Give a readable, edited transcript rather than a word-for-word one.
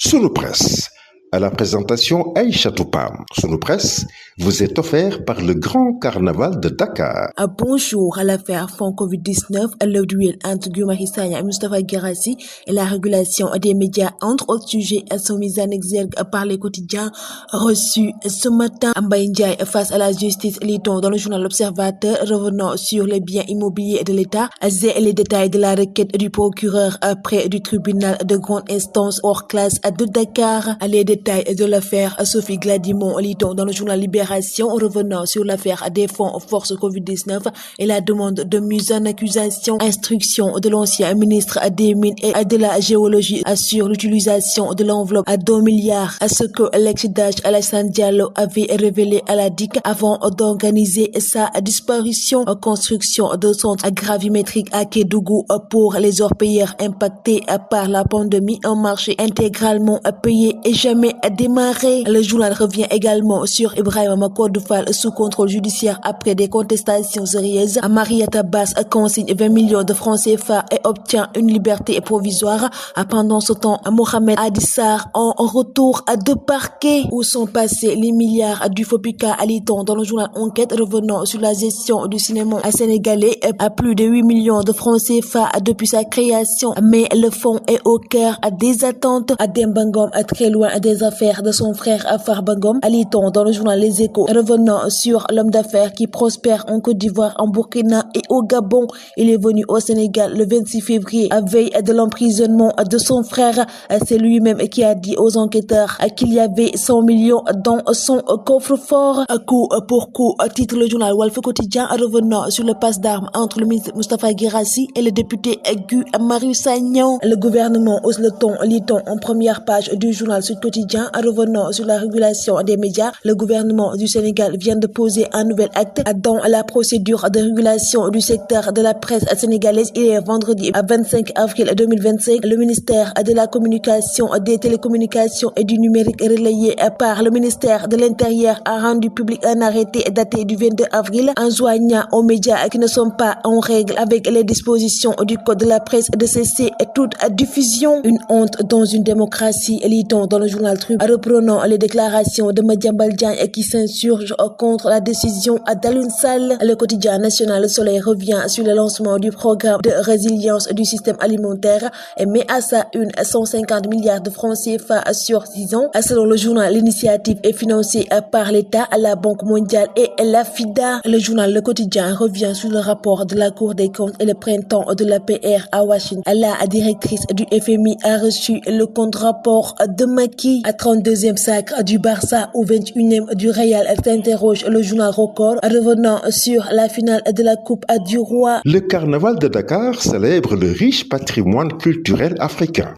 Sunu Presse, à la présentation Aïcha Toupam. Sunu Presse vous est offert par le Grand Carnaval de Dakar. Bonjour. À l'affaire Fonds Covid-19, le duel entre Guy Marius Sagna et Moustapha Guirassy et la régulation des médias, entre autres sujets, sont mis en exergue par les quotidiens reçus ce matin. Mbaye Ndiaye face à la justice, lit-on dans le journal L'Observateur, revenant sur les biens immobiliers de l'État et les détails de la requête du procureur près du tribunal de grande instance hors classe de Dakar. Les détails de l'affaire Sophie Gladimon, lit-on dans le journal Libération, revenant sur l'affaire des fonds force Covid-19 et la demande de mise en accusation, instruction de l'ancien ministre des Mines et de la Géologie sur l'utilisation de l'enveloppe à 2 milliards, à ce que l'ex-DAGE Alassane Diallo avait révélé à la DIC avant d'organiser sa disparition. Construction de centres gravimétriques à Kédougou pour les orpailleurs impactés par la pandémie, un marché intégralement payé et jamais démarré. Le journal revient également sur Ibrahima Macodou Fall sous contrôle judiciaire après des contestations sérieuses. Mariéta Basse consigne 20 millions de francs CFA et obtient une liberté provisoire. Pendant ce temps, Mohamed Adissar en retour de parquet. Où sont passés les milliards du FOPICA, lit-on dans le journal Enquête, revenant sur la gestion du cinéma sénégalais à plus de 8 millions de francs CFA depuis sa création. Mais le fonds est au cœur des attentes. Demba Ngom très loin des affaires de son frère Farba Ngom, lit-on dans le journal Les Échos, revenant sur l'homme d'affaires qui prospère en Côte d'Ivoire, en Burkina et au Gabon. Il est venu au Sénégal le 26 février, à veille de l'emprisonnement de son frère. C'est lui-même qui a dit aux enquêteurs qu'il y avait 100 millions dans son coffre-fort. Coup pour coup, titre le journal Walf Quotidien, revenant sur le passe d'armes entre le ministre Moustapha Guirassy et le député Guy Marius Sagna. Le gouvernement hausse le ton, lit-on en première page du journal Sud Quotidien, revenant sur la régulation des médias. Le gouvernement du Sénégal vient de poser un nouvel acte dans la procédure de régulation du secteur de la presse sénégalaise. Il est vendredi 25 avril 2025. Le ministère de la Communication, des Télécommunications et du Numérique, relayé par le ministère de l'Intérieur, a rendu public un arrêté daté du 22 avril enjoignant aux médias qui ne sont pas en règle avec les dispositions du Code de la presse de cesser toute diffusion. Une honte dans une démocratie, lit-on dans le journal Tribune, reprenant les déclarations de Madiambal Diagne qui s'insurge contre la décision d'Alioune Sall. Le quotidien national Le Soleil revient sur le lancement du programme de résilience du système alimentaire et met à sa une 150 milliards de francs CFA sur 6 ans. Selon le journal, l'initiative est financée par l'État, la Banque mondiale et la FIDA. Le journal Le Quotidien revient sur le rapport de la Cour des comptes et le printemps de la PR à Washington. La directrice du FMI a reçu le contre-rapport de Macky. À 32e sacre du Barça au 21e du Real, s'interroge le journal Record, revenant sur la finale de la Coupe du Roi. Le Carnaval de Dakar célèbre le riche patrimoine culturel africain.